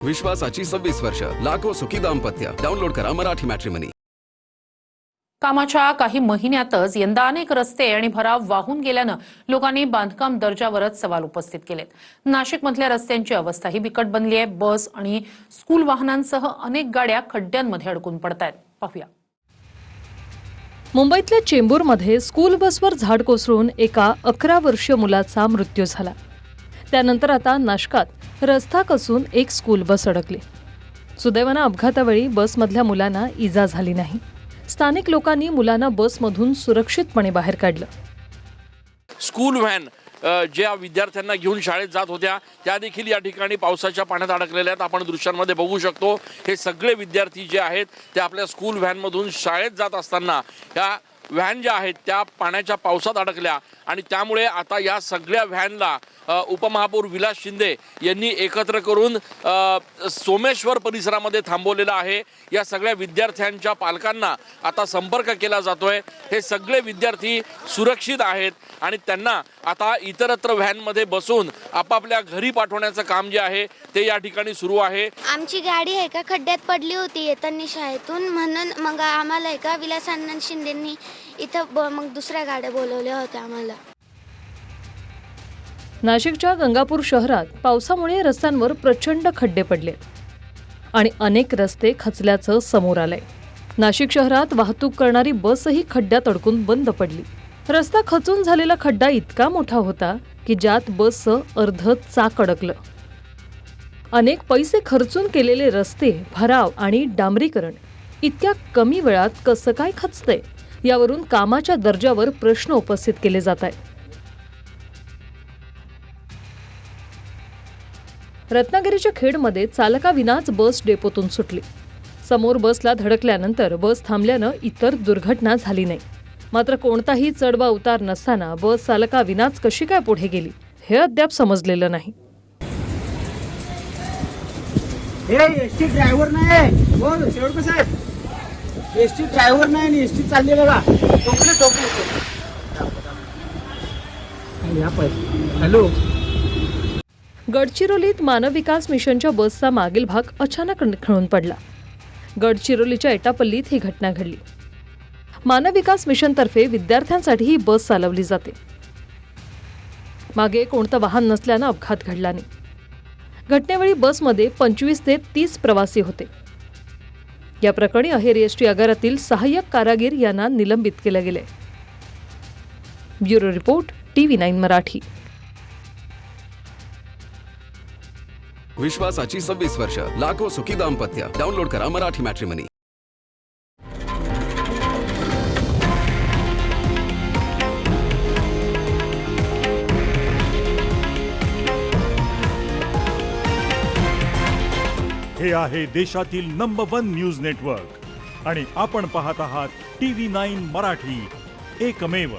विश्वासाची 26 वर्ष, लाखो सुखी दाम्पत्य. डाउनलोड करा मराठी मॅट्रिमनी. कामाच्या काही महिन्यातच यंदा अनेक रस्ते आणि भराव वाहून गेल्यानं लोकांनी बांधकाम दर्जावरच सवाल उपस्थित केलेत. नाशिकमधल्या रस्त्यांची अवस्थाही बिकट बनली आहे. बस आणि स्कूल वाहनांसह अनेक गाड्या खड्ड्यांमध्ये अडकून पडतायत. पाहूया. मुंबईतल्या चेंबूरमध्ये स्कूल बसवर झाड कोसळून एका 11 वर्षीय मुलाचा मृत्यू झाला. त्यानंतर आता नाशकात रस्ता कसून एक स्कूल बस अडकली. सुदैवानं अपघातावेळी बसमधल्या मुलांना इजा झाली नाही. स्थानिक लोकांनी मुलांना बसमधून सुरक्षितपणे बाहेर काढलं. स्कूल व्हॅन ज्या विद्यार्थ्यांना घेऊन शाळेत जात होत्या त्या देखील या ठिकाणी पावसाच्या पाण्यात अडकलेल्या आहेत. आपण दृश्यांमध्ये बघू शकतो. हे सगळे विद्यार्थी जे आहेत ते आपल्या स्कूल व्हॅनमधून शाळेत जात असताना या व्हॅन ज्या आहेत त्या पाण्याच्या पावसात अडकल्या आणि त्यामुळे आता या सगळ्या व्हॅनला उपमहापौर विलास शिंदे यांनी एकत्र करून सोमेश्वर परिसरामध्ये थांबवलेलं आहे. या सगळ्या विद्यार्थ्यांच्या पालकांना आता संपर्क केला जातोय. हे सगळे विद्यार्थी सुरक्षित आहेत आणि त्यांना आता इतरत्र व्हॅनमध्ये बसून आपापल्या घरी पाठवण्याचं काम जे आहे ते या ठिकाणी सुरू आहे. आमची गाडी आहे का खड्ड्यात पडली होती येताना शाळेतून, म्हणून मग आम्हाला आहे का विलास शिंदेंनी इथं मग दुसऱ्या गाड्या बोलवल्या होत्या आम्हाला. नाशिकच्या गंगापूर शहरात पावसामुळे रस्त्यांवर प्रचंड खड्डे पडले आणि अनेक रस्ते खचल्याचं समोर आलंय. नाशिक शहरात वाहतूक करणारी बसही खड्ड्यात अडकून बंद पडली. रस्ता खचून झालेला खड्डा इतका मोठा होता की ज्यात बसचं अर्ध चाक अडकलं. अनेक पैसे खर्चून केलेले रस्ते, भराव आणि डांबरीकरण इतक्या कमी वेळात कसं काय खचतंय यावरून कामाच्या दर्जावर प्रश्न उपस्थित केले जात आहेत. रत्नागिरीच्या खेडमध्ये चालकाविनाच बस डेपोतून सुटली. समोर बसला धडकल्यानंतर बस थांबल्यानं इतर दुर्घटना झाली नाही. मात्र कोणताही चढवा उतार नसताना बस चालकाविनाच कशी काय पुढे गेली हे अद्याप समजलेलं नाही. एसटी ड्रायव्हर नाही, शेवट साहेब एसटी ड्रायव्हर नाही आणि एसटी चाललेला का हॅलो. गडचिरोलीत मानव विकास मिशनच्या बसचा मागील भाग अचानक खळून पडला. गडचिरोलीच्या एटापल्लीत ही घटना घडली. मानव विकास मिशनतर्फे विद्यार्थ्यांसाठी ही बस चालवली जाते. मागे कोणतं वाहन नसल्यानं अपघात घडला नाही. घटनेवेळी बसमध्ये 25 ते 30 प्रवासी होते. या प्रकरणी अहेरी एसटी आगारातील सहाय्यक कारागीर यांना निलंबित केलं गेले. Bureau report TV9 Marathi. विश्वासाची 26 वर्ष, लाखो सुखी दाम्पत्य. डाउनलोड करा मराठी मॅट्रिमनी. हे आहे देशातील नंबर 1 न्यूज नेटवर्क आणि आपण पाहत आहात TV9 मराठी, एकमेव.